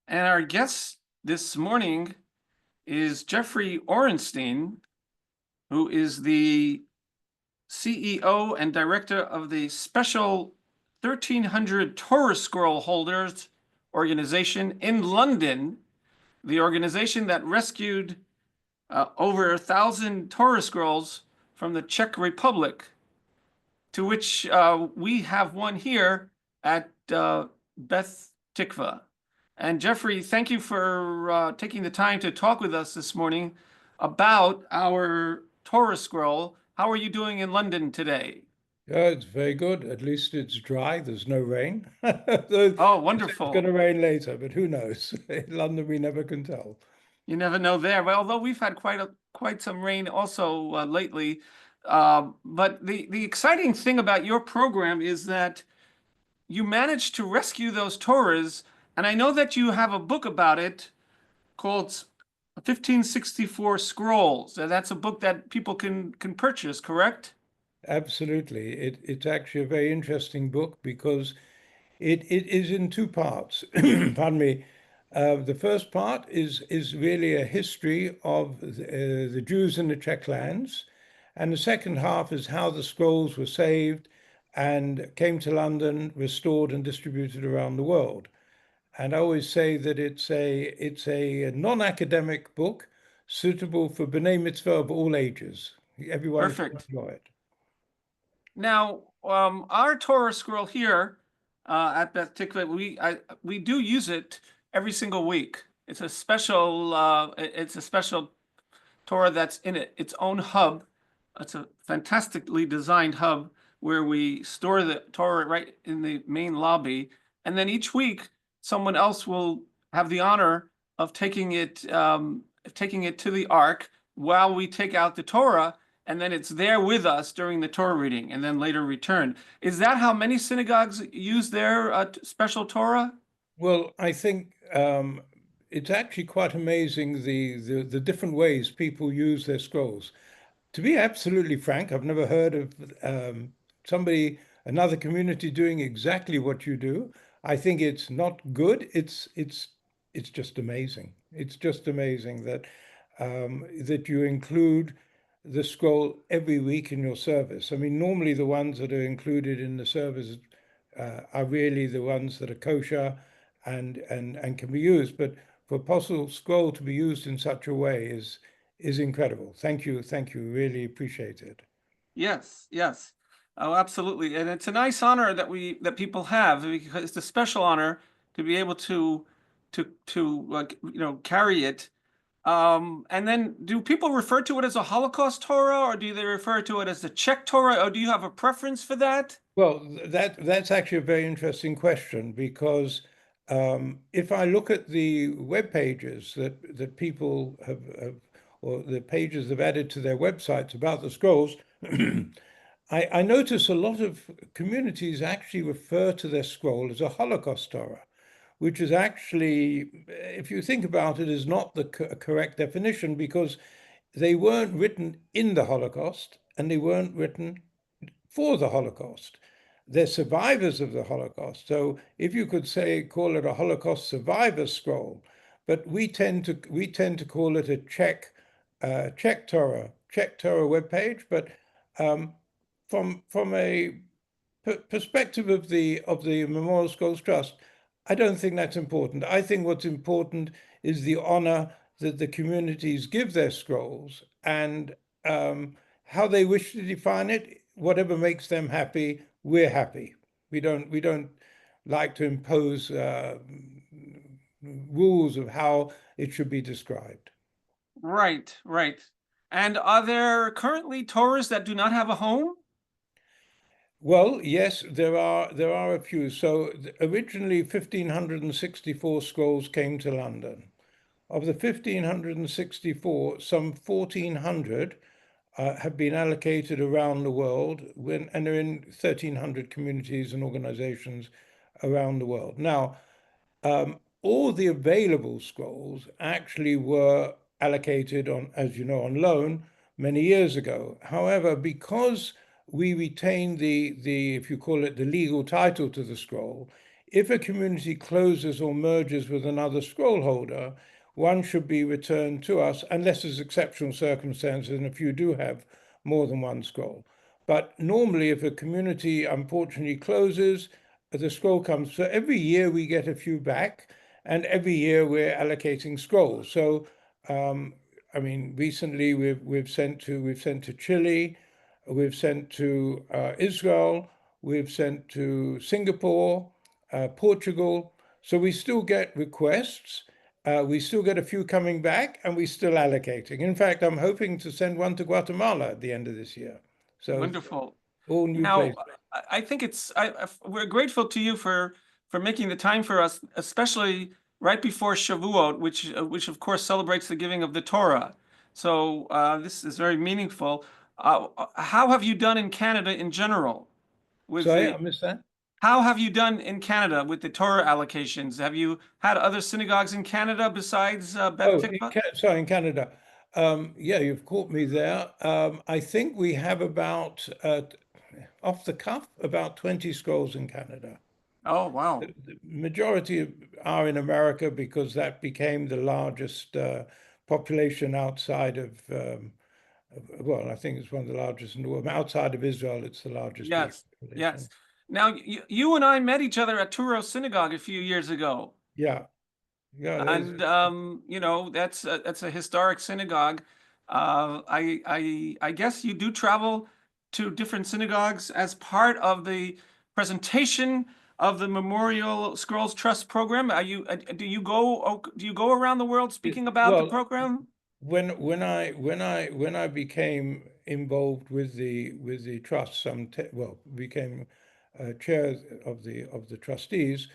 And our guest this morning is Jeffrey Ohrenstein, who is the CEO and director of the Special 1300 Torah Scroll Holders organization in London, the organization that rescued over 1,000 Torah scrolls from the Czech Republic, to which we have one here at Beth Tikva. And Jeffrey, thank you for taking the time to talk with us this morning about our Torah scroll. How are you doing in London today? Yeah, it's very good. At least it's dry. There's no rain. Oh, It's going wonderful. to rain later, but who knows? In London, we never can tell. You never know there. Well, although we've had quite some rain also lately. But the exciting thing about your program is that you managed to rescue those Torahs, and I know that you have a book about it called 1564 Scrolls. And that's a book that people can purchase, correct? Absolutely. It's actually a very interesting book because it is in two parts. Pardon me. The first part is really a history of the Jews in the Czech lands, and the second half is how the scrolls were saved and came to London, restored and distributed around the world. And I always say that it's a non-academic book suitable for B'nai Mitzvah of all ages. Everyone can Perfect. enjoy it. Now, our Torah scroll here at Beth Tikva, we do use it every single week. It's a special Torah that's in its own hub. It's a fantastically designed hub where we store the Torah right in the main lobby, and then each week someone else will have the honor of taking it to the Ark while we take out the Torah, and then it's there with us during the Torah reading, and then later returned. Is that how many synagogues use their special Torah? Well, I think it's actually quite amazing the different ways people use their scrolls. To be absolutely frank, I've never heard of another community doing exactly what you do. I think it's not good. It's just amazing. It's just amazing that you include the scroll every week in your service. I mean, normally the ones that are included in the service are really the ones that are kosher and can be used. But for Apostle Scroll to be used in such a way is incredible. Thank you. Really appreciate it. Yes, yes. Oh, absolutely. And it's a nice honor that people have, because it's a special honor to be able to carry it. And then do people refer to it as a Holocaust Torah, or do they refer to it as the Czech Torah, or do you have a preference for that? Well, that's actually a very interesting question because if I look at the web pages that people have or the pages they've added to their websites about the scrolls, I notice a lot of communities actually refer to their scroll as a Holocaust Torah, which is actually, if you think about it, is not the correct definition because they weren't written in the Holocaust and they weren't written for the Holocaust. They're survivors of the Holocaust. So if you could say, call it a Holocaust survivor scroll, but we tend to call it a Czech Torah webpage. But from a perspective of the Memorial Scrolls Trust, I don't think that's important. I think what's important is the honor that the communities give their scrolls and how they wish to define it. Whatever makes them happy, we're happy. We don't like to impose rules of how it should be described. Right, right. And are there currently Torahs that do not have a home? Well, yes, there are a few. So originally 1,564 scrolls came to London. Of the 1,564, some 1,400 have been allocated around the world and they're in 1,300 communities and organizations around the world. Now, all the available scrolls actually were allocated on, as you know, on loan many years ago. However, because we retain the if you call it the legal title to the scroll, if a community closes or merges with another scroll holder, one should be returned to us unless there's exceptional circumstances and if you do have more than one scroll. But normally, if a community unfortunately closes, the scroll comes. So every year we get a few back, and every year we're allocating scrolls. So I mean, recently we've sent to Chile, we've sent to Israel, we've sent to Singapore, Portugal. So we still get requests. We still get a few coming back, and we're still allocating. In fact, I'm hoping to send one to Guatemala at the end of this year. So Wonderful. all new Now, places. I think we're grateful to you for making the time for us, especially right before Shavuot, which of course celebrates the giving of the Torah. So this is very meaningful. How have you done in Canada in general with Sorry, the? I missed that. How have you done in Canada with the Torah allocations? Have you had other synagogues in Canada besides Beth Oh, Tikva? sorry, in Canada. Yeah, you've caught me there. I think we have about, off the cuff, about 20 scrolls in Canada. Oh, wow. The majority are in America because that became the largest population outside of, well, I think it's one of the largest in the world. Outside of Israel, it's the largest Jewish Yes, yes. population. Now, you and I met each other at Touro Synagogue a few years ago. Yeah, yeah, And that's a historic synagogue. I guess you do travel to different synagogues as part of the presentation of the Memorial Scrolls Trust program. Do you go around the world speaking about the well, program? when I became involved with the trust, well, became chair of the trustees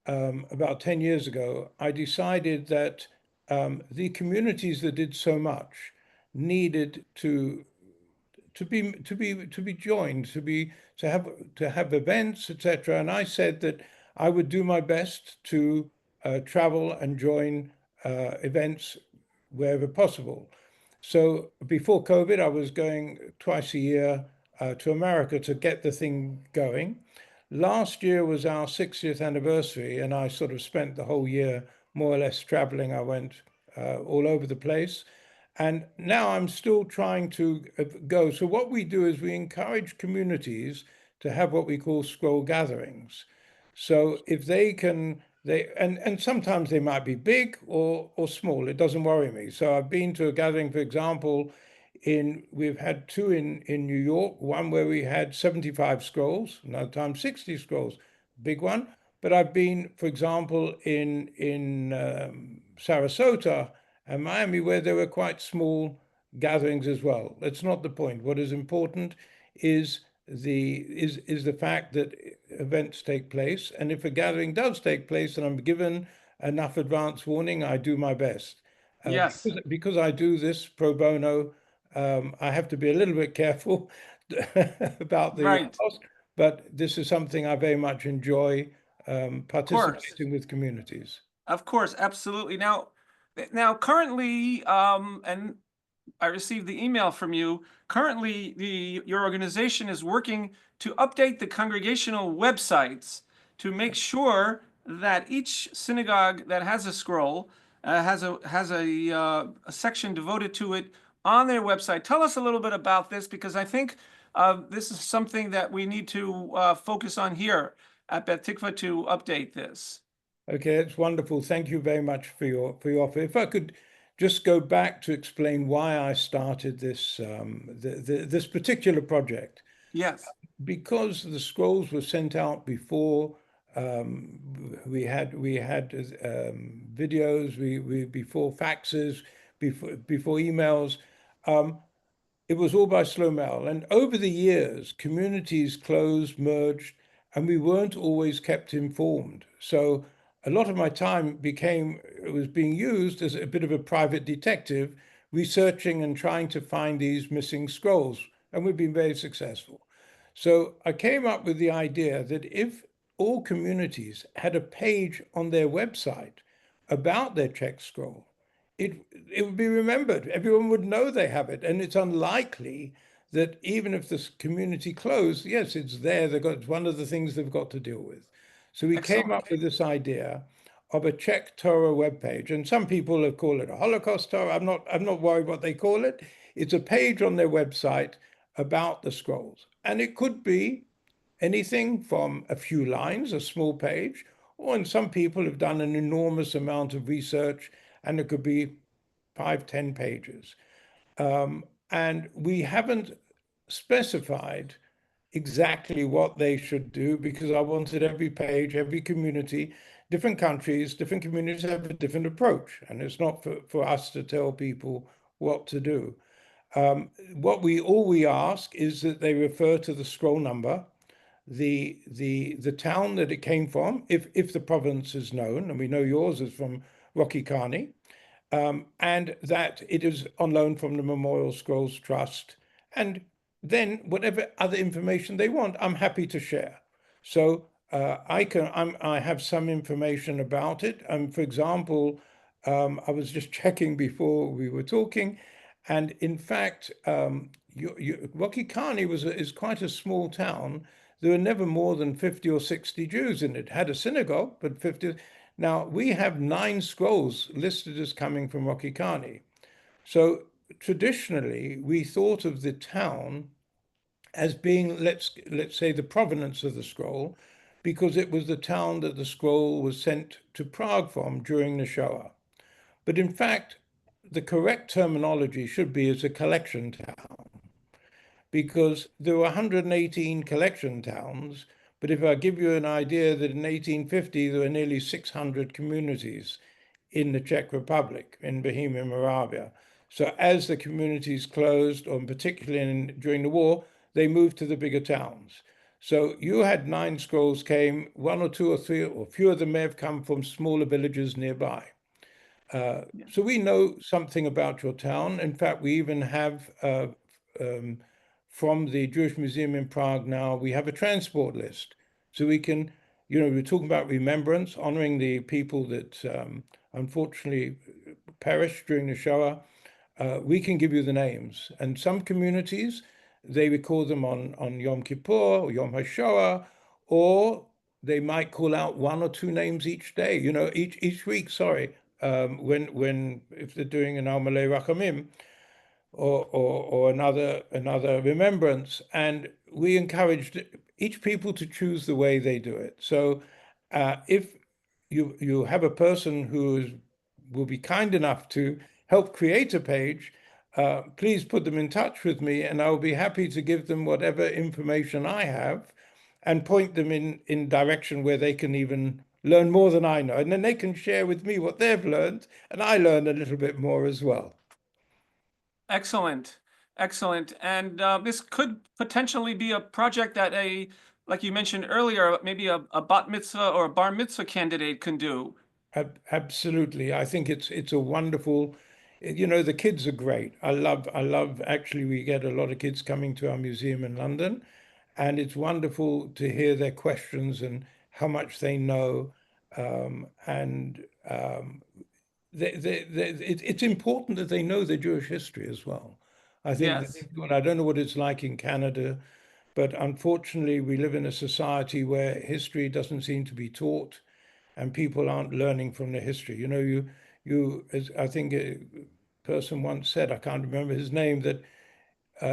about 10 years ago, I decided that the communities that did so much needed to be joined, to have events, etc. And I said that I would do my best to travel and join events wherever possible. So before COVID, I was going twice a year to America to get the thing going. Last year was our 60th anniversary, and I sort of spent the whole year more or less traveling. I went all over the place. And now I'm still trying to go. So what we do is we encourage communities to have what we call scroll gatherings. So if they can, and sometimes they might be big or small. It doesn't worry me. So I've been to a gathering, for example, we've had two in New York, one where we had 75 scrolls, another time 60 scrolls, big one. But I've been, for example, in Sarasota and Miami, where there were quite small gatherings as well. That's not the point. What is important is the fact that events take place, and if a gathering does take place, and I'm given enough advance warning, I do my best. Yes, Because I do this pro bono, I have to be a little bit careful about the right. cost, but this is something I very much enjoy Of course. participating with communities. Of course, absolutely. Now currently, and I received the email from you. Currently, your organization is working to update the congregational websites to make sure that each synagogue that has a scroll has a section devoted to it on their website. Tell us a little bit about this because I think this is something that we need to focus on here at Beth Tikva to update this. Okay, it's wonderful. Thank you very much for your offer. If I could just go back to explain why I started this particular project, Yes. because the scrolls were sent out before we had videos, we before faxes, before emails. It was all by slow mail. And over the years, communities closed, merged, and we weren't always kept informed. So a lot of my time was being used as a bit of a private detective, researching and trying to find these missing scrolls. And we've been very successful. So I came up with the idea that if all communities had a page on their website about their Czech scroll, it would be remembered. Everyone would know they have it, and it's unlikely that even if this community closed, yes, it's there. It's one of the things they've got to deal with. So we came Excellent. up with this idea of a Czech Torah webpage, and some people have called it a Holocaust Torah. I'm not worried what they call it. It's a page on their website about the scrolls, and it could be anything from a few lines, a small page, or and some people have done an enormous amount of research, and it could be 5, 10 pages. And we haven't specified exactly what they should do because I wanted every page, every community, different countries, different communities have a different approach. And it's not for us to tell people what to do. All we ask is that they refer to the scroll number, the town that it came from, if the province is known, and we know yours is from Rocky Khani, and that it is on loan from the Memorial Scrolls Trust. And then whatever other information they want, I'm happy to share. So I have some information about it. For example, I was just checking before we were talking, and in fact, Rocky Khani is quite a small town. There were never more than 50 or 60 Jews in it. It had a synagogue, but 50. Now, we have 9 scrolls listed as coming from Rocky Khani. So traditionally, we thought of the town as being, let's say, the provenance of the scroll, because it was the town that the scroll was sent to Prague from during the Shoah. But in fact, the correct terminology should be as a collection town, because there were 118 collection towns. But if I give you an idea that in 1850 there were nearly 600 communities in the Czech Republic, in Bohemia, Moravia. So as the communities closed, or particularly during the war, they moved to the bigger towns. So you had 9 scrolls came, 1 or 2 or 3, or few of them may have come from smaller villages nearby. So we know something about your town. In fact, we even have from the Jewish Museum in Prague now, we have a transport list. So we can, we're talking about remembrance, honoring the people that unfortunately perished during the Shoah. We can give you the names. And some communities, they record them on Yom Kippur or Yom HaShoah, or they might call out 1 or 2 names each day, each week, sorry, when if they're doing an Almalei Rachamim or another remembrance. And we encouraged each people to choose the way they do it. So if you have a person will be kind enough to help create a page, please put them in touch with me, and I'll be happy to give them whatever information I have and point them in direction where they can even learn more than I know. And then they can share with me what they've learned, and I learn a little bit more as well. Excellent. Excellent. And this could potentially be a project that like you mentioned earlier, maybe a bat mitzvah or a bar mitzvah candidate can do. Absolutely. I think it's a wonderful, the kids are great. I love actually we get a lot of kids coming to our museum in London, and it's wonderful to hear their questions and how much they know. And it's important that they know their Jewish history as well. I think Yes. I don't know what it's like in Canada, but unfortunately we live in a society where history doesn't seem to be taught and people aren't learning from the history. As I think a person once said, I can't remember his name, that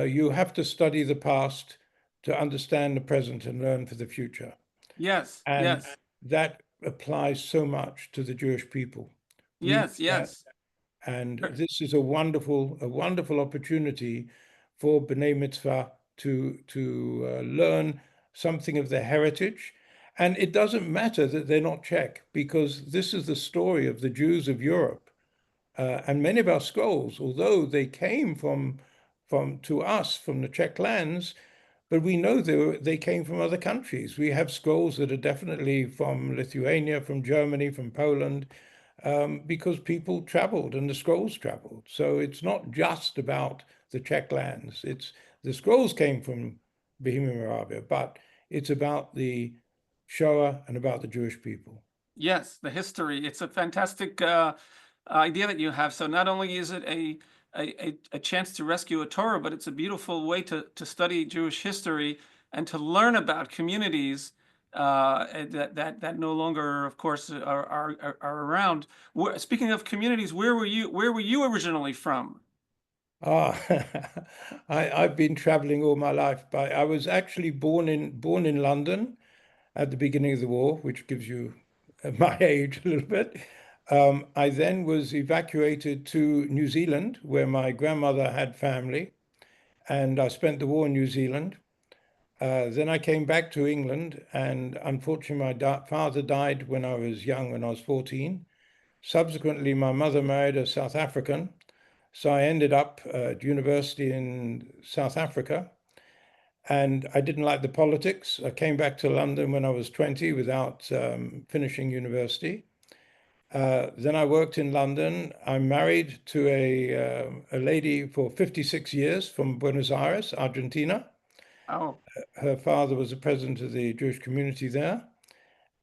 you have to study the past to understand the present and learn for the future. Yes. And Yes. that applies so much to the Jewish people. We know Yes. that, Yes. and this is a wonderful opportunity for B'nai Mitzvah to learn something of their heritage. And it doesn't matter that they're not Czech, because this is the story of the Jews of Europe. And many of our scrolls, although they came to us from the Czech lands, but we know they came from other countries. We have scrolls that are definitely from Lithuania, from Germany, from Poland, because people traveled and the scrolls traveled. So it's not just about the Czech lands. The scrolls came from Bohemia Moravia, but it's about the Shoah and about the Jewish people. Yes, the history. It's a fantastic idea that you have. So not only is it a chance to rescue a Torah, but it's a beautiful way to study Jewish history and to learn about communities that no longer, of course, are around. Speaking of communities, where were you originally from? Ah, I've been traveling all my life, but I was actually born in London at the beginning of the war, which gives you my age a little bit. I then was evacuated to New Zealand, where my grandmother had family, and I spent the war in New Zealand. Then I came back to England, and unfortunately, my father died when I was young, when I was 14. Subsequently, my mother married a South African, so I ended up at university in South Africa, and I didn't like the politics. I came back to London when I was 20 without finishing university. Then I worked in London. I'm married to a lady for 56 years from Buenos Aires, Argentina. Oh, Her father was the president of the Jewish community there.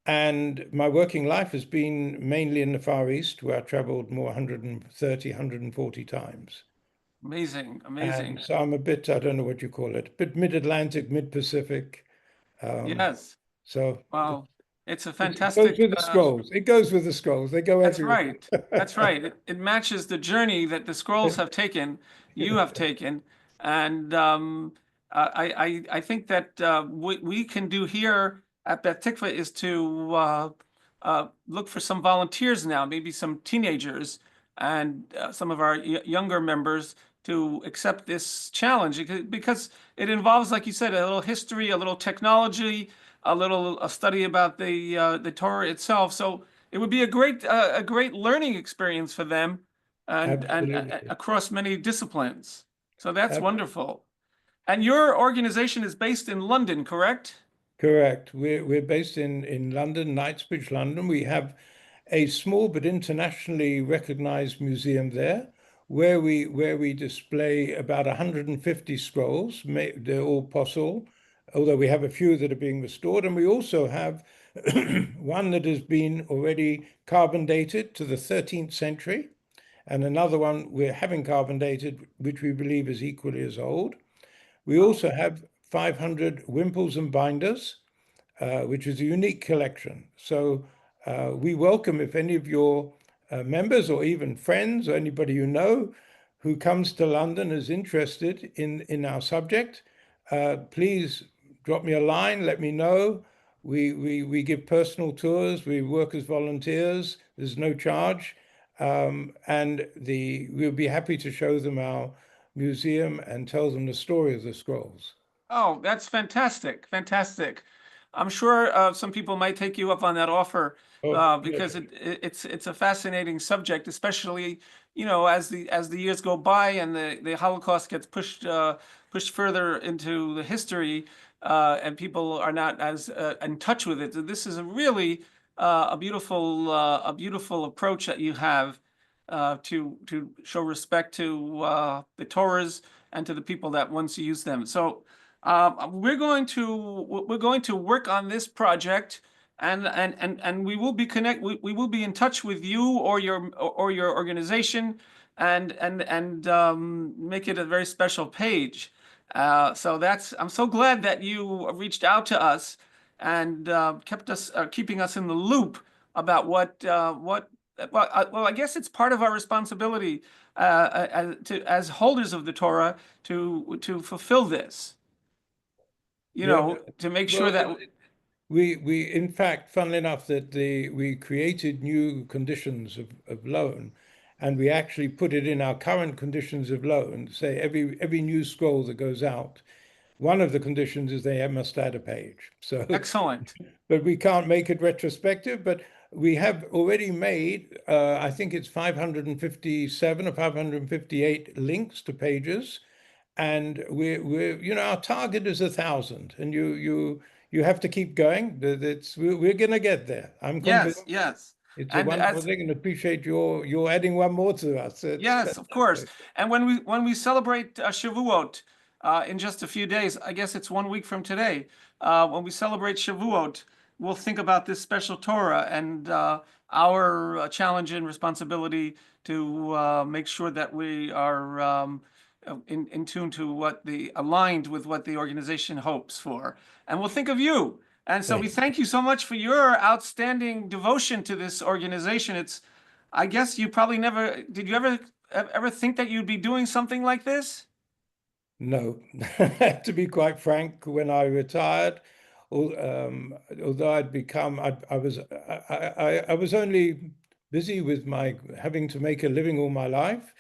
And my working life has been mainly in the Far East, where I traveled more 130, 140 times. amazing, And amazing. so I'm a bit, I don't know what you call it, but mid-Atlantic, mid-Pacific. Um, Yes. so Wow. It's a it goes fantastic, with the scrolls. It goes with the scrolls. They go that's everywhere. right. That's right. It matches the journey that the scrolls have taken, you have taken. And I think that what we can do here at Beth Tikva is to look for some volunteers now, maybe some teenagers and some of our younger members to accept this challenge because it involves, like you said, a little history, a little technology, a study about the Torah itself. So it would be a great learning experience for them and Absolutely. across many disciplines. So that's Ab- wonderful. And your organization is based in London, correct? Correct. We're based in London, Knightsbridge, London. We have a small but internationally recognized museum there where we display about 150 scrolls. They're all possible, although we have a few that are being restored. And we also have one that has been already carbon dated to the 13th century, and another one we're having carbon dated, which we believe is equally as old. We Wow. also have 500 wimples and binders, which is a unique collection. So we welcome if any of your members or even friends or anybody you know who comes to London is interested in our subject, please drop me a line, let me know. We give personal tours, we work as volunteers, there's no charge. We'll be happy to show them our museum and tell them the story of the scrolls. Oh, that's fantastic. Fantastic. I'm sure some people might take you up on that offer Oh, because pleasure. it's a fascinating subject, especially, as the years go by and the Holocaust gets pushed further into the history and people are not as in touch with it. This is a really a beautiful approach that you have to show respect to the Torahs and to the people that once used them. So we're going to work on this project, and we will be we will be in touch with you or your organization, and make it a very special page. So that's I'm so glad that you reached out to us and keeping us in the loop about what. Well, I guess it's part of our responsibility as holders of the Torah to fulfill this, Yeah. to make sure Well, that we in fact, funnily enough, we created new conditions of loan, and we actually put it in our current conditions of loan. Say every new scroll that goes out, one of the conditions is they must add a page. So, excellent. but we can't make it retrospective. But we have already made, I think it's 557 or 558 links to pages, and our target is 1,000, and you have to keep going. We're going to get there. I'm Yes, convinced. yes. It's a And wonderful as thing, and appreciate your adding one more to us. It's Yes, of course. fantastic. And when we celebrate Shavuot in just a few days, I guess it's 1 week from today. When we celebrate Shavuot, we'll think about this special Torah and our challenge and responsibility to make sure that we are in tune to aligned with what the organization hopes for. And we'll think of you And so we thank you so much for your outstanding devotion to this organization. I guess you probably never, did you ever think that you'd be doing something like this? No, to be quite frank, when I retired, although I was only busy with my having to make a living all my life.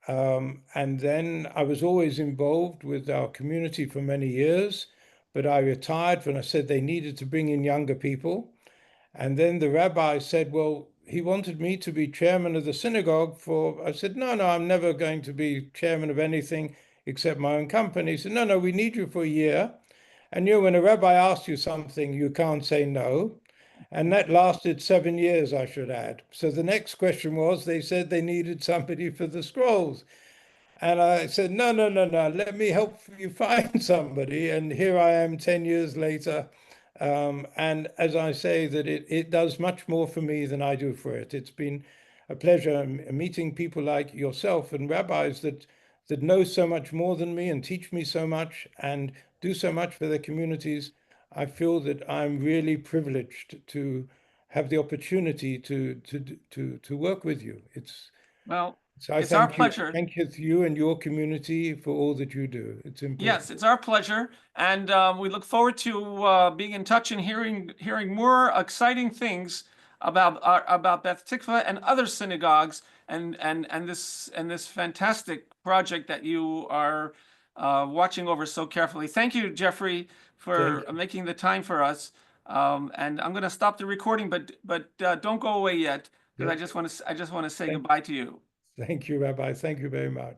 And then I was always involved with our community for many years, but I retired when I said they needed to bring in younger people. And then the rabbi said, well, he wanted me to be chairman of the synagogue I said, no, I'm never going to be chairman of anything except my own company. He said, no, we need you for a year. And when a rabbi asks you something, you can't say no. And that lasted 7 years, I should add. So the next question was, they said they needed somebody for the scrolls. And I said, no, let me help you find somebody. And here I am 10 years later. And as I say, that it does much more for me than I do for it. It's been a pleasure meeting people like yourself and rabbis that know so much more than me and teach me so much and do so much for their communities. I feel that I'm really privileged to have the opportunity to work with you. Well, So I it's our thank you. pleasure. Thank you and your community for all that you do. It's important. Yes, it's our pleasure, and we look forward to being in touch and hearing more exciting things about Beth Tikva and other synagogues, and this fantastic project that you are watching over so carefully. Thank you, Jeffrey, for making the time for us. And I'm going to stop the recording, but don't go away yet, because I just want to say goodbye to you. Thank you, Rabbi. Thank you very much.